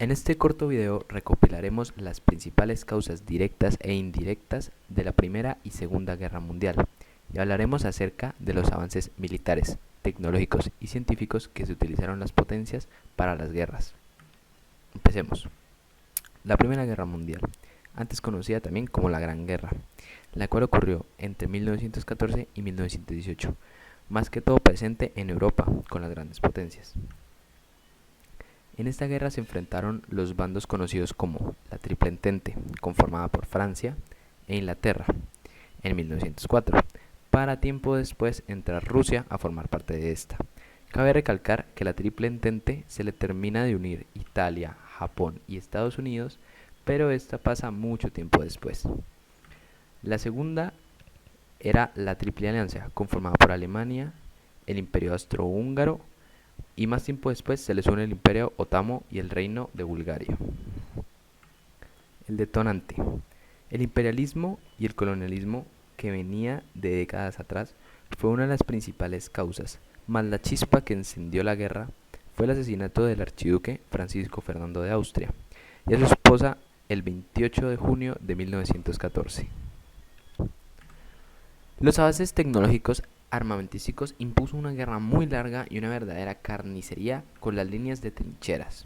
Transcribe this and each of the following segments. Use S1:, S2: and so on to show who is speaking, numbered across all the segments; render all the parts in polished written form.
S1: En este corto video recopilaremos las principales causas directas e indirectas de la Primera y Segunda Guerra Mundial y hablaremos acerca de los avances militares, tecnológicos y científicos que se utilizaron las potencias para las guerras. Empecemos. La Primera Guerra Mundial, antes conocida también como la Gran Guerra, la cual ocurrió entre 1914 y 1918, más que todo presente en Europa con las grandes potencias. En esta guerra se enfrentaron los bandos conocidos como la Triple Entente, conformada por Francia e Inglaterra, en 1904, para tiempo después entrar Rusia a formar parte de esta. Cabe recalcar que la Triple Entente se le termina de unir Italia, Japón y Estados Unidos, pero esta pasa mucho tiempo después. La segunda era la Triple Alianza, conformada por Alemania, el Imperio Austrohúngaro, y más tiempo después se les une el Imperio Ottomano y el Reino de Bulgaria. El detonante. El imperialismo y el colonialismo, que venía de décadas atrás, fue una de las principales causas, más la chispa que encendió la guerra fue el asesinato del archiduque Francisco Fernando de Austria y a su esposa el 28 de junio de 1914. Los avances tecnológicos armamentísticos impuso una guerra muy larga y una verdadera carnicería con las líneas de trincheras.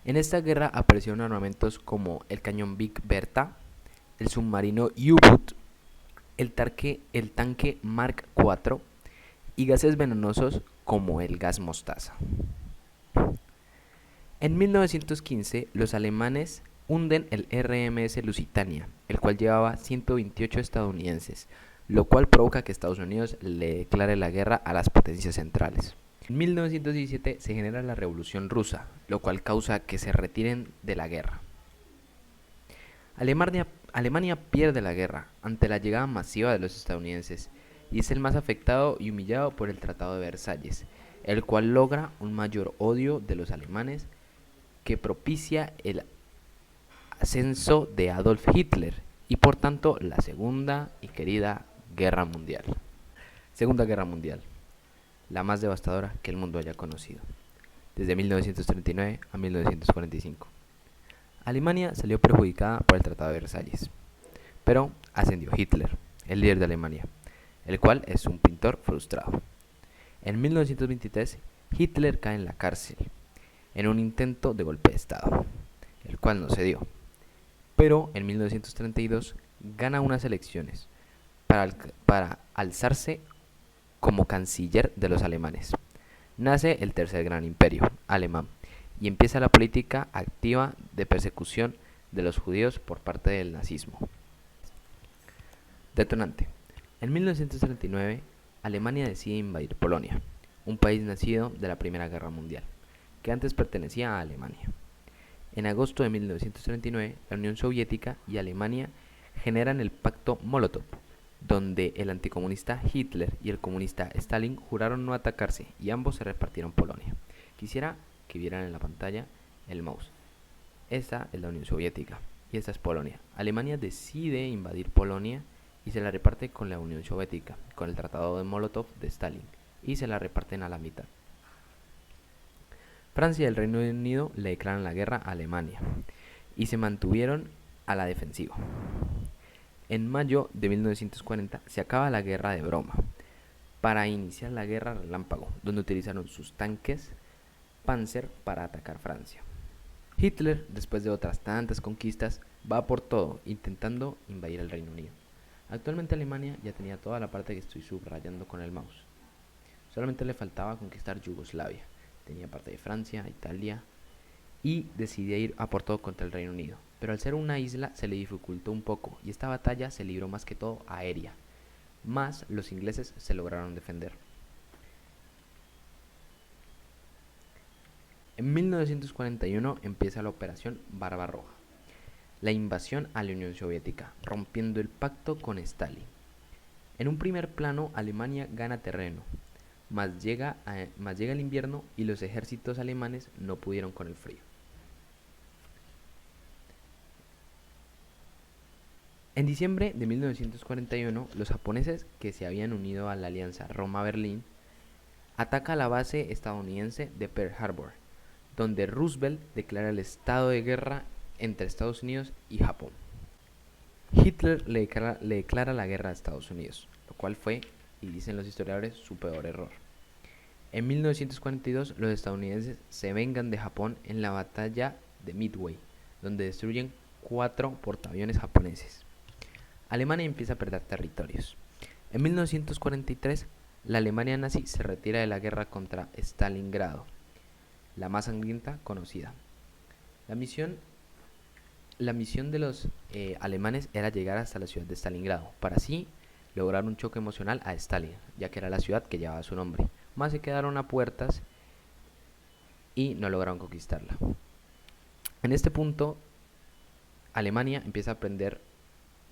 S1: En esta guerra aparecieron armamentos como el cañón Big Bertha, el submarino U-Boot, el tanque Mark IV y gases venenosos como el gas mostaza. En 1915 los alemanes hunden el RMS Lusitania, el cual llevaba 128 estadounidenses, lo cual provoca que Estados Unidos le declare la guerra a las potencias centrales. En 1917 se genera la Revolución Rusa, lo cual causa que se retiren de la guerra. Alemania pierde la guerra ante la llegada masiva de los estadounidenses y es el más afectado y humillado por el Tratado de Versalles, el cual logra un mayor odio de los alemanes que propicia el ascenso de Adolf Hitler y por tanto la Segunda y querida Guerra Mundial. Segunda Guerra Mundial, la más devastadora que el mundo haya conocido, desde 1939 a 1945. Alemania salió perjudicada por el Tratado de Versalles, pero ascendió Hitler, el líder de Alemania, el cual es un pintor frustrado. En 1923, Hitler cae en la cárcel, en un intento de golpe de Estado, el cual no se dio. Pero en 1932 gana unas elecciones para alzarse como canciller de los alemanes. Nace el tercer gran imperio alemán y empieza la política activa de persecución de los judíos por parte del nazismo. Detonante. En 1939, Alemania decide invadir Polonia, un país nacido de la Primera Guerra Mundial, que antes pertenecía a Alemania. En agosto de 1939, la Unión Soviética y Alemania generan el Pacto Molotov, donde el anticomunista Hitler y el comunista Stalin juraron no atacarse y ambos se repartieron Polonia. Quisiera que vieran en la pantalla el mouse. Esta es la Unión Soviética y esta es Polonia. Alemania decide invadir Polonia y se la reparte con la Unión Soviética, con el Tratado de Molotov de Stalin, y se la reparten a la mitad. Francia y el Reino Unido le declaran la guerra a Alemania y se mantuvieron a la defensiva. En mayo de 1940 se acaba la guerra de broma para iniciar la guerra relámpago, donde utilizaron sus tanques Panzer para atacar Francia. Hitler, después de otras tantas conquistas, va por todo, intentando invadir el Reino Unido. Actualmente Alemania ya tenía toda la parte que estoy subrayando con el mouse. Solamente le faltaba conquistar Yugoslavia. Tenía parte de Francia, Italia y decidía ir a por todo contra el Reino Unido. Pero al ser una isla se le dificultó un poco y esta batalla se libró más que todo aérea. Más los ingleses se lograron defender. En 1941 empieza la Operación Barbarroja, la invasión a la Unión Soviética, rompiendo el pacto con Stalin. En un primer plano, Alemania gana terreno, más llega el invierno y los ejércitos alemanes no pudieron con el frío. En diciembre de 1941, los japoneses, que se habían unido a la alianza Roma-Berlín, atacan la base estadounidense de Pearl Harbor, donde Roosevelt declara el estado de guerra entre Estados Unidos y Japón. Hitler le declara la guerra a Estados Unidos, lo cual fue, y dicen los historiadores, su peor error. En 1942, los estadounidenses se vengan de Japón en la batalla de Midway, donde destruyen 4 portaaviones japoneses. Alemania empieza a perder territorios. En 1943, la Alemania nazi se retira de la guerra contra Stalingrado, la más sangrienta conocida. La misión de los alemanes era llegar hasta la ciudad de Stalingrado, para así lograr un choque emocional a Stalin, ya que era la ciudad que llevaba su nombre. Más se quedaron a puertas y no lograron conquistarla. En este punto, Alemania empieza a prender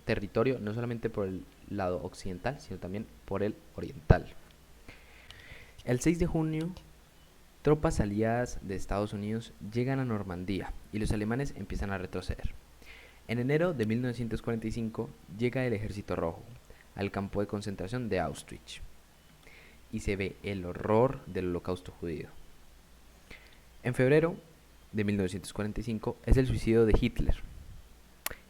S1: territorio no solamente por el lado occidental, sino también por el oriental. El 6 de junio, tropas aliadas de Estados Unidos llegan a Normandía y los alemanes empiezan a retroceder. En enero de 1945 llega el Ejército Rojo al campo de concentración de Auschwitz y se ve el horror del Holocausto judío. En febrero de 1945 es el suicidio de Hitler,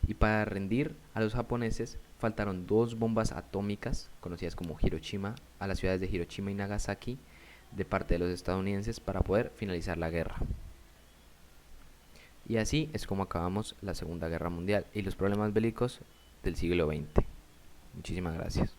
S1: y para rendir a los japoneses faltaron 2 bombas atómicas, conocidas como Hiroshima, a las ciudades de Hiroshima y Nagasaki, de parte de los estadounidenses para poder finalizar la guerra. Y así es como acabamos la Segunda Guerra Mundial y los problemas bélicos del siglo XX. Muchísimas gracias.